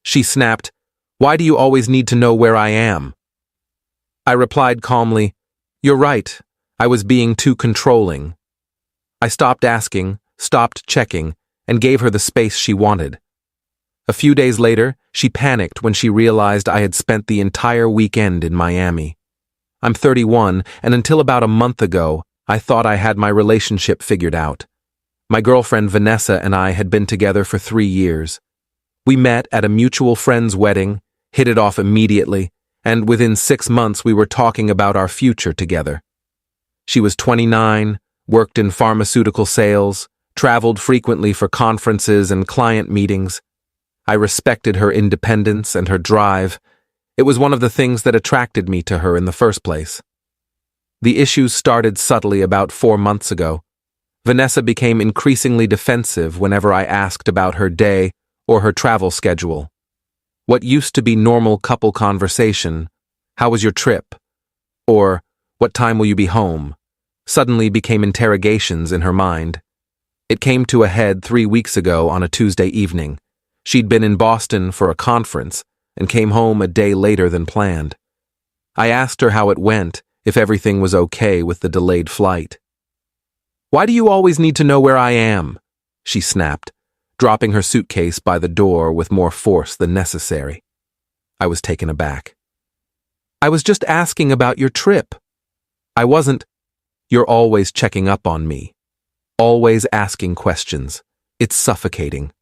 She snapped, "Why do you always need to know where I am?" I replied calmly, "You're right. I was being too controlling." I stopped asking, stopped checking, and gave her the space she wanted. A few days later, she panicked when she realized I had spent the entire weekend in Miami. I'm 31, and until about a month ago, I thought I had my relationship figured out. My girlfriend Vanessa and I had been together for 3 years. We met at a mutual friend's wedding, hit it off immediately, and within 6 months we were talking about our future together. She was 29, worked in pharmaceutical sales, traveled frequently for conferences and client meetings. I respected her independence and her drive. It was one of the things that attracted me to her in the first place. The issues started subtly about 4 months ago. Vanessa became increasingly defensive whenever I asked about her day or her travel schedule. What used to be normal couple conversation, "How was your trip?" or "What time will you be home?" suddenly became interrogations in her mind. It came to a head 3 weeks ago on a Tuesday evening. She'd been in Boston for a conference and came home a day later than planned. I asked her how it went, if everything was okay with the delayed flight. "Why do you always need to know where I am?" she snapped, dropping her suitcase by the door with more force than necessary. I was taken aback. "I was just asking about your trip." I wasn't. "You're always checking up on me. Always asking questions. It's suffocating."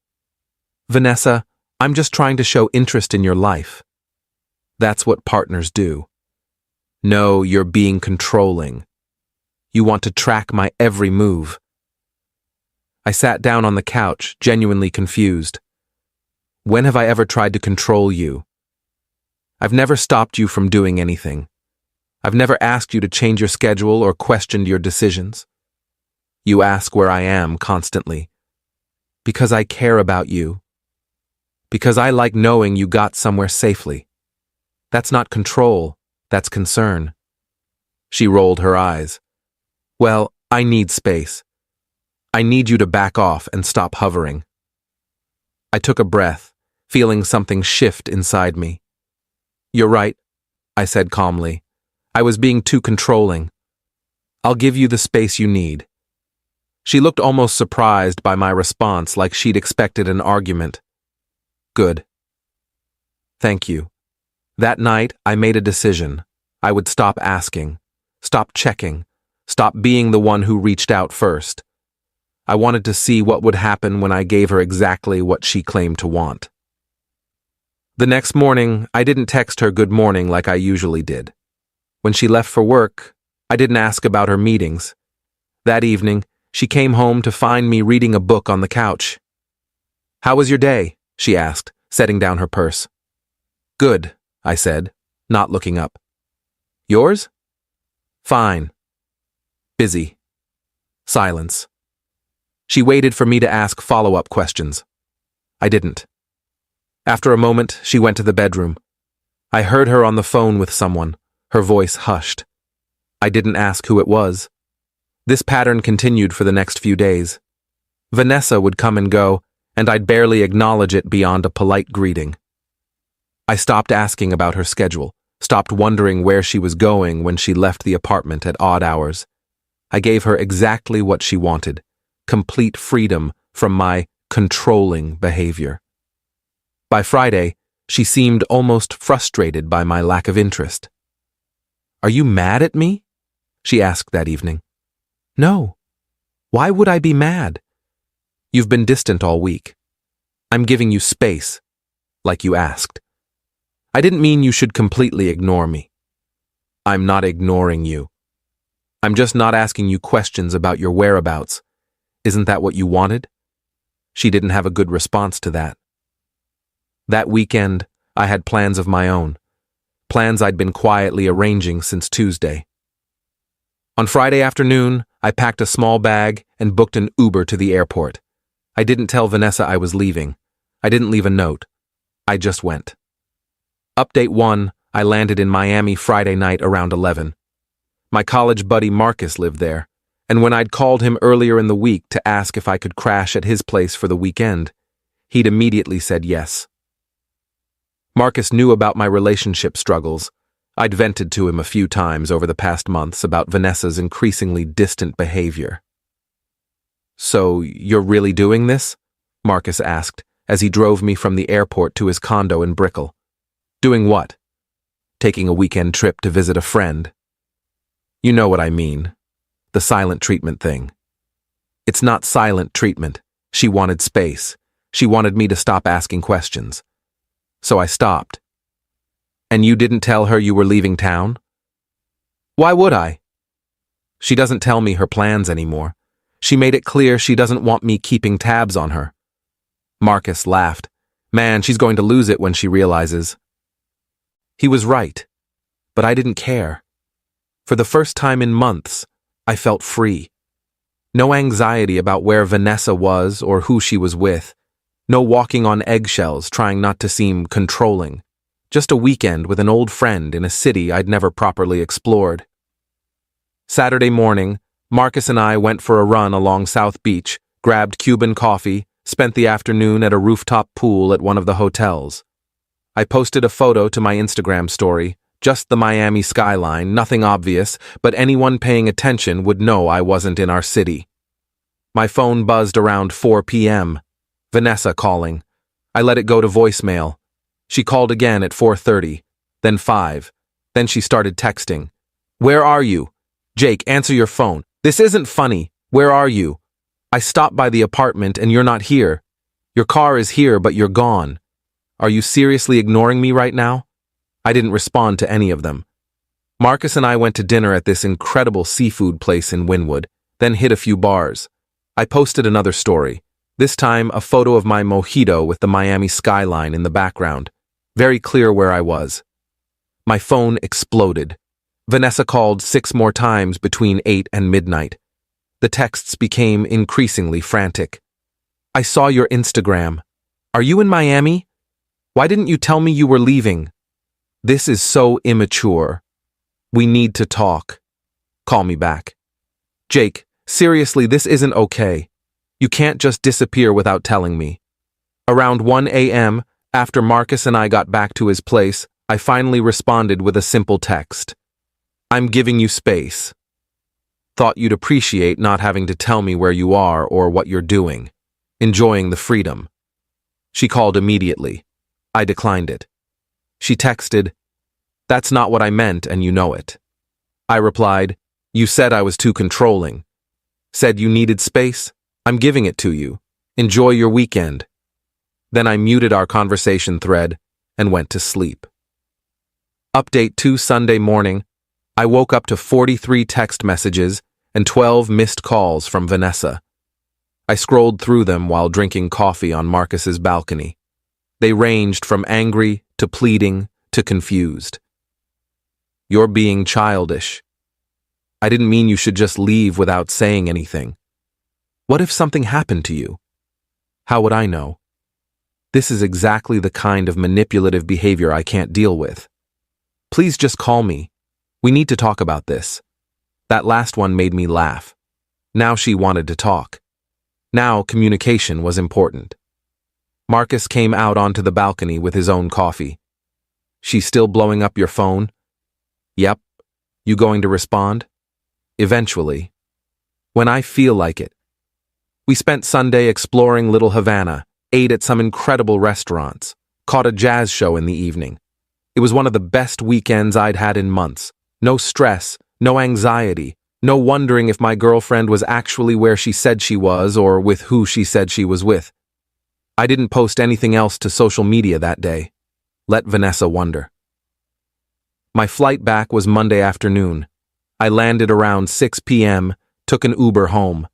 "Vanessa, I'm just trying to show interest in your life." That's what partners do. "No, you're being controlling. You want to track my every move." I sat down on the couch, genuinely confused. When have I ever tried to control you? I've never stopped you from doing anything. I've never asked you to change your schedule or questioned your decisions. You ask where I am constantly. Because I care about you. Because I like knowing you got somewhere safely. That's not control, that's concern. She rolled her eyes. "Well, I need space. I need you to back off and stop hovering." I took a breath, feeling something shift inside me. "You're right," I said calmly. "I was being too controlling. I'll give you the space you need." She looked almost surprised by my response, like she'd expected an argument. "Good. Thank you." That night, I made a decision. I would stop asking, stop checking, stop being the one who reached out first. I wanted to see what would happen when I gave her exactly what she claimed to want. The next morning, I didn't text her good morning like I usually did. When she left for work, I didn't ask about her meetings. That evening, she came home to find me reading a book on the couch. "How was your day?" she asked, setting down her purse. "Good," I said, not looking up. "Yours?" "Fine." "Busy." Silence. She waited for me to ask follow-up questions. I didn't. After a moment, she went to the bedroom. I heard her on the phone with someone, her voice hushed. I didn't ask who it was. This pattern continued for the next few days. Vanessa would come and go, and I'd barely acknowledge it beyond a polite greeting. I stopped asking about her schedule, stopped wondering where she was going when she left the apartment at odd hours. I gave her exactly what she wanted, complete freedom from my controlling behavior. By Friday, she seemed almost frustrated by my lack of interest. "Are you mad at me?" she asked that evening. "No. Why would I be mad? You've been distant all week. I'm giving you space, like you asked. I didn't mean you should completely ignore me. I'm not ignoring you. I'm just not asking you questions about your whereabouts. Isn't that what you wanted?" She didn't have a good response to that. That weekend, I had plans of my own. Plans I'd been quietly arranging since Tuesday. On Friday afternoon, I packed a small bag and booked an Uber to the airport. I didn't tell Vanessa I was leaving. I didn't leave a note. I just went. Update 1, I landed in Miami Friday night around 11. My college buddy Marcus lived there, and when I'd called him earlier in the week to ask if I could crash at his place for the weekend, he'd immediately said yes. Marcus knew about my relationship struggles. I'd vented to him a few times over the past months about Vanessa's increasingly distant behavior. "So, you're really doing this?" Marcus asked, as he drove me from the airport to his condo in Brickell. "Doing what?" "Taking a weekend trip to visit a friend." "You know what I mean. The silent treatment thing." "It's not silent treatment. She wanted space. She wanted me to stop asking questions. So I stopped." "And you didn't tell her you were leaving town?" "Why would I?" "She doesn't tell me her plans anymore. She made it clear she doesn't want me keeping tabs on her." Marcus laughed. "Man, she's going to lose it when she realizes." He was right, but I didn't care. For the first time in months, I felt free. No anxiety about where Vanessa was or who she was with. No walking on eggshells trying not to seem controlling. Just a weekend with an old friend in a city I'd never properly explored. Saturday morning, Marcus and I went for a run along South Beach, grabbed Cuban coffee, spent the afternoon at a rooftop pool at one of the hotels. I posted a photo to my Instagram story, just the Miami skyline, nothing obvious, but anyone paying attention would know I wasn't in our city. My phone buzzed around 4 p.m. Vanessa calling. I let it go to voicemail. She called again at 4:30, then 5. Then she started texting. "Where are you? Jake, answer your phone. This isn't funny. Where are you? I stopped by the apartment and you're not here. Your car is here, but you're gone. Are you seriously ignoring me right now?" I didn't respond to any of them. Marcus and I went to dinner at this incredible seafood place in Wynwood, then hit a few bars. I posted another story, this time a photo of my mojito with the Miami skyline in the background. Very clear where I was. My phone exploded. Vanessa called 6 more times between 8 and midnight. The texts became increasingly frantic. "I saw your Instagram. Are you in Miami? Why didn't you tell me you were leaving? This is so immature. We need to talk. Call me back. Jake, seriously, this isn't okay. You can't just disappear without telling me." Around 1 a.m., after Marcus and I got back to his place, I finally responded with a simple text. "I'm giving you space. Thought you'd appreciate not having to tell me where you are or what you're doing. Enjoying the freedom." She called immediately. I declined it. She texted, "That's not what I meant and you know it." I replied, "You said I was too controlling. Said you needed space? I'm giving it to you. Enjoy your weekend." Then I muted our conversation thread and went to sleep. Update 2 Sunday morning, I woke up to 43 text messages and 12 missed calls from Vanessa. I scrolled through them while drinking coffee on Marcus's balcony. They ranged from angry to pleading to confused. "You're being childish. I didn't mean you should just leave without saying anything. What if something happened to you? How would I know? This is exactly the kind of manipulative behavior I can't deal with. Please just call me. We need to talk about this." That last one made me laugh. Now she wanted to talk. Now communication was important. Marcus came out onto the balcony with his own coffee. "She's still blowing up your phone?" "Yep. You going to respond?" "Eventually. When I feel like it." We spent Sunday exploring Little Havana, ate at some incredible restaurants, caught a jazz show in the evening. It was one of the best weekends I'd had in months. No stress, no anxiety, no wondering if my girlfriend was actually where she said she was or with who she said she was with. I didn't post anything else to social media that day. Let Vanessa wonder. My flight back was Monday afternoon. I landed around 6 p.m., took an Uber home.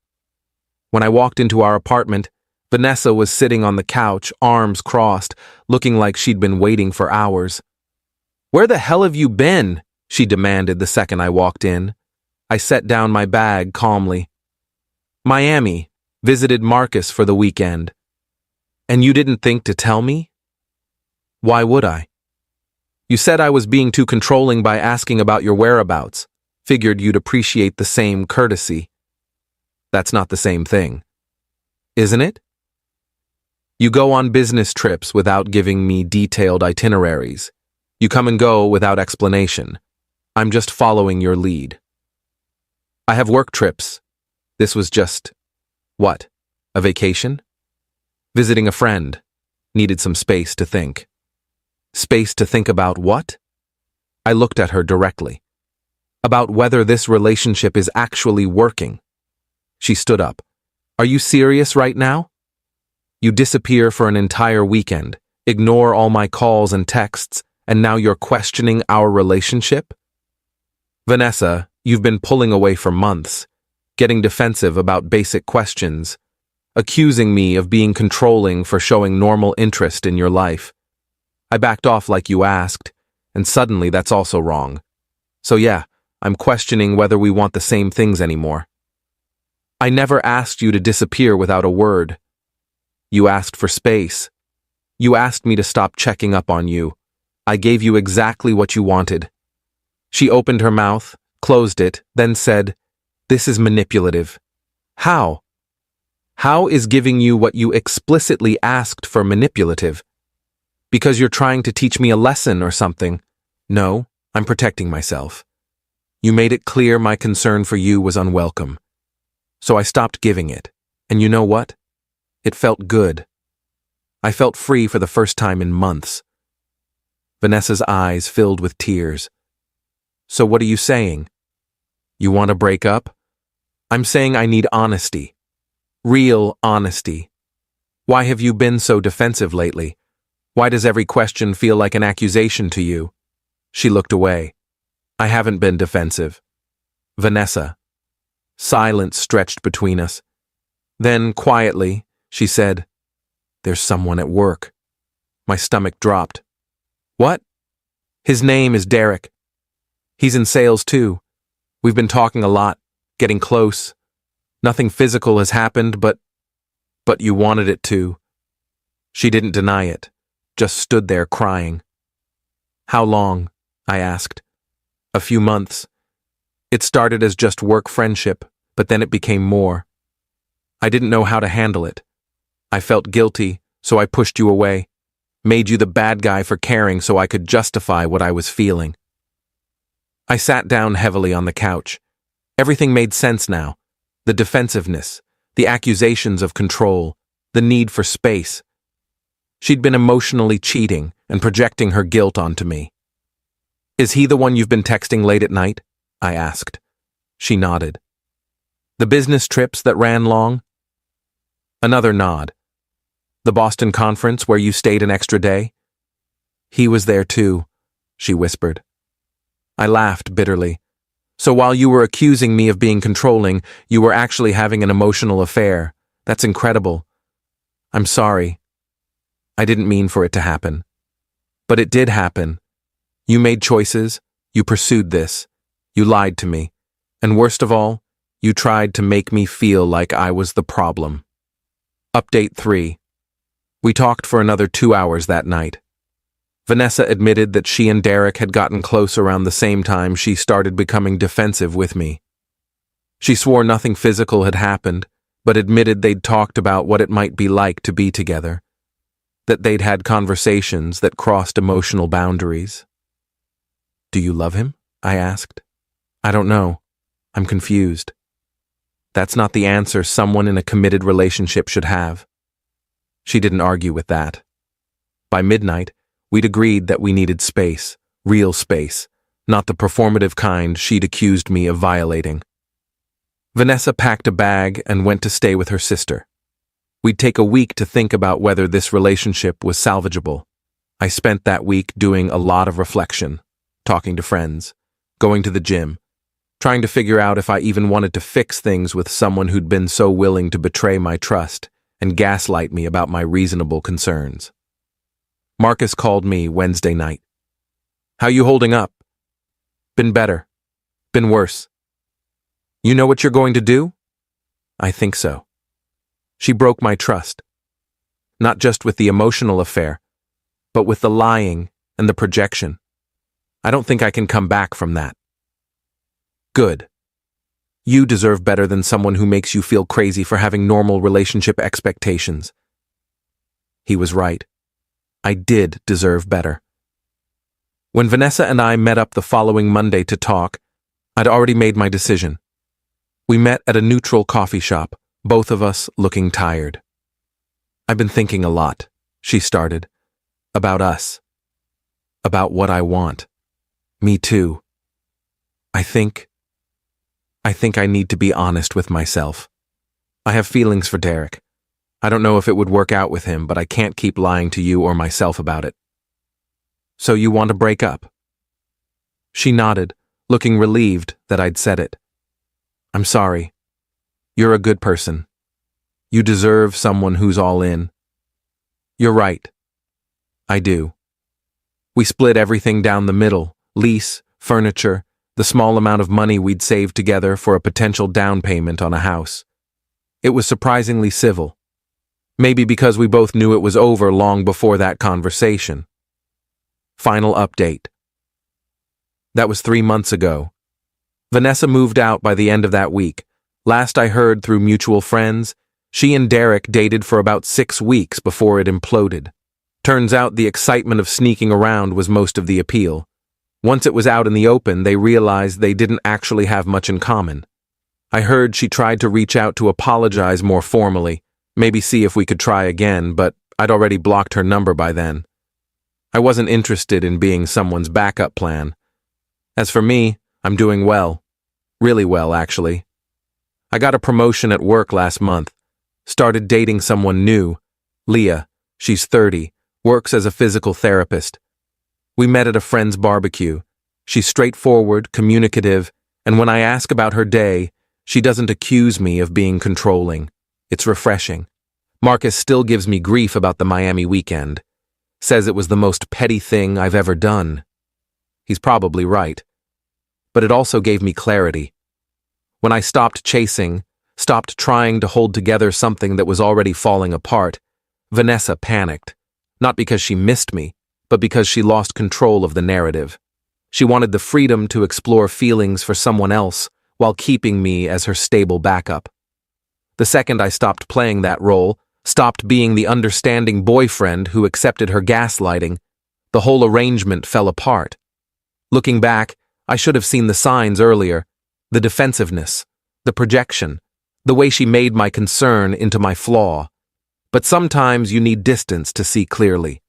When I walked into our apartment, Vanessa was sitting on the couch, arms crossed, looking like she'd been waiting for hours. "Where the hell have you been?" she demanded the second I walked in. I set down my bag calmly. "Miami. Visited Marcus for the weekend." "And you didn't think to tell me?" "Why would I? You said I was being too controlling by asking about your whereabouts. Figured you'd appreciate the same courtesy." "That's not the same thing." "Isn't it?" You go on business trips without giving me detailed itineraries. You come and go without explanation. I'm just following your lead. I have work trips. This was just, what, a vacation? Visiting a friend. Needed some space to think. Space to think about what? I looked at her directly. About whether this relationship is actually working. She stood up. Are you serious right now? You disappear for an entire weekend, ignore all my calls and texts, and now you're questioning our relationship? Vanessa, you've been pulling away for months, getting defensive about basic questions, accusing me of being controlling for showing normal interest in your life. I backed off like you asked, and suddenly that's also wrong. So yeah, I'm questioning whether we want the same things anymore. I never asked you to disappear without a word. You asked for space. You asked me to stop checking up on you. I gave you exactly what you wanted. She opened her mouth, closed it, then said, "This is manipulative." How? How is giving you what you explicitly asked for manipulative? Because you're trying to teach me a lesson or something? No, I'm protecting myself. You made it clear my concern for you was unwelcome. So I stopped giving it. And you know what? It felt good. I felt free for the first time in months. Vanessa's eyes filled with tears. So what are you saying? You want to break up? I'm saying I need honesty. Real honesty. Why have you been so defensive lately? Why does every question feel like an accusation to you? She looked away. I haven't been defensive. Vanessa. Silence stretched between us. Then, quietly, she said, "There's someone at work." My stomach dropped. What? His name is Derek. He's in sales too. We've been talking a lot, getting close. Nothing physical has happened, but you wanted it to. She didn't deny it, just stood there crying. How long? I asked. A few months. It started as just work friendship, but then it became more. I didn't know how to handle it. I felt guilty, so I pushed you away, made you the bad guy for caring so I could justify what I was feeling. I sat down heavily on the couch. Everything made sense now. The defensiveness, the accusations of control, the need for space. She'd been emotionally cheating and projecting her guilt onto me. Is he the one you've been texting late at night? I asked. She nodded. The business trips that ran long? Another nod. The Boston conference where you stayed an extra day? He was there too, she whispered. I laughed bitterly. So while you were accusing me of being controlling, you were actually having an emotional affair. That's incredible. I'm sorry. I didn't mean for it to happen. But it did happen. You made choices. You pursued this. You lied to me. And worst of all, you tried to make me feel like I was the problem. Update 3. We talked for another 2 hours that night. Vanessa admitted that she and Derek had gotten close around the same time she started becoming defensive with me. She swore nothing physical had happened, but admitted they'd talked about what it might be like to be together, that they'd had conversations that crossed emotional boundaries. Do you love him? I asked. I don't know. I'm confused. That's not the answer someone in a committed relationship should have. She didn't argue with that. By midnight, we'd agreed that we needed space, real space, not the performative kind she'd accused me of violating. Vanessa packed a bag and went to stay with her sister. We'd take a week to think about whether this relationship was salvageable. I spent that week doing a lot of reflection, talking to friends, going to the gym, trying to figure out if I even wanted to fix things with someone who'd been so willing to betray my trust and gaslight me about my reasonable concerns. Marcus called me Wednesday night. How you holding up? Been better. Been worse. You know what you're going to do? I think so. She broke my trust. Not just with the emotional affair, but with the lying and the projection. I don't think I can come back from that. Good. You deserve better than someone who makes you feel crazy for having normal relationship expectations. He was right. I did deserve better. When Vanessa and I met up the following Monday to talk, I'd already made my decision. We met at a neutral coffee shop, both of us looking tired. "I've been thinking a lot," she started. "About us. About what I want. Me too. I think I need to be honest with myself. I have feelings for Derek. I don't know if it would work out with him, but I can't keep lying to you or myself about it." "So you want to break up?" She nodded, looking relieved that I'd said it. "I'm sorry. You're a good person. You deserve someone who's all in." "You're right. I do." We split everything down the middle: lease, furniture, the small amount of money we'd saved together for a potential down payment on a house. It was surprisingly civil. Maybe because we both knew it was over long before that conversation. Final update. That was 3 months ago. Vanessa moved out by the end of that week. Last I heard through mutual friends, she and Derek dated for about 6 weeks before it imploded. Turns out the excitement of sneaking around was most of the appeal. Once it was out in the open, they realized they didn't actually have much in common. I heard she tried to reach out to apologize more formally, maybe see if we could try again, but I'd already blocked her number by then. I wasn't interested in being someone's backup plan. As for me, I'm doing well. Really well, actually. I got a promotion at work last month. Started dating someone new. Leah. She's 30, works as a physical therapist. We met at a friend's barbecue. She's straightforward, communicative, and when I ask about her day, she doesn't accuse me of being controlling. It's refreshing. Marcus still gives me grief about the Miami weekend. Says it was the most petty thing I've ever done. He's probably right. But it also gave me clarity. When I stopped chasing, stopped trying to hold together something that was already falling apart, Vanessa panicked. Not because she missed me, but because she lost control of the narrative. She wanted the freedom to explore feelings for someone else while keeping me as her stable backup. The second I stopped playing that role, stopped being the understanding boyfriend who accepted her gaslighting, the whole arrangement fell apart. Looking back, I should have seen the signs earlier: the defensiveness, the projection, the way she made my concern into my flaw. But sometimes you need distance to see clearly.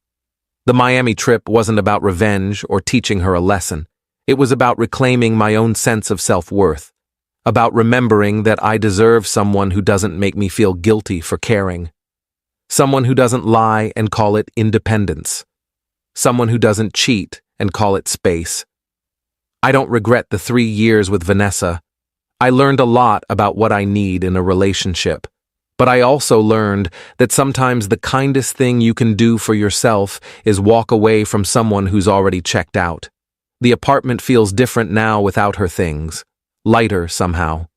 The Miami trip wasn't about revenge or teaching her a lesson. It was about reclaiming my own sense of self-worth, about remembering that I deserve someone who doesn't make me feel guilty for caring, someone who doesn't lie and call it independence, someone who doesn't cheat and call it space. I don't regret the 3 years with Vanessa. I learned a lot about what I need in a relationship. But I also learned that sometimes the kindest thing you can do for yourself is walk away from someone who's already checked out. The apartment feels different now without her things. Lighter somehow.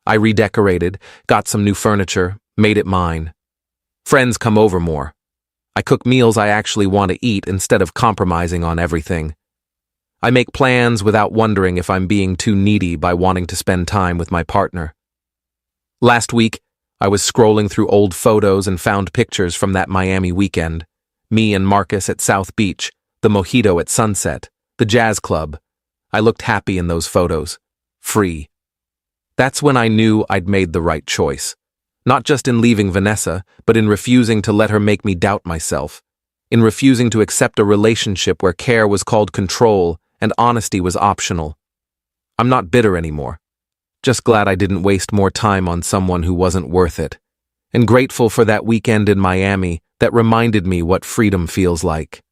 I redecorated, got some new furniture, made it mine. Friends come over more. I cook meals I actually want to eat instead of compromising on everything. I make plans without wondering if I'm being too needy by wanting to spend time with my partner. Last week, I was scrolling through old photos and found pictures from that Miami weekend. Me and Marcus at South Beach, the mojito at sunset, the jazz club. I looked happy in those photos. Free. That's when I knew I'd made the right choice. Not just in leaving Vanessa, but in refusing to let her make me doubt myself. In refusing to accept a relationship where care was called control and honesty was optional. I'm not bitter anymore. Just glad I didn't waste more time on someone who wasn't worth it. And grateful for that weekend in Miami that reminded me what freedom feels like.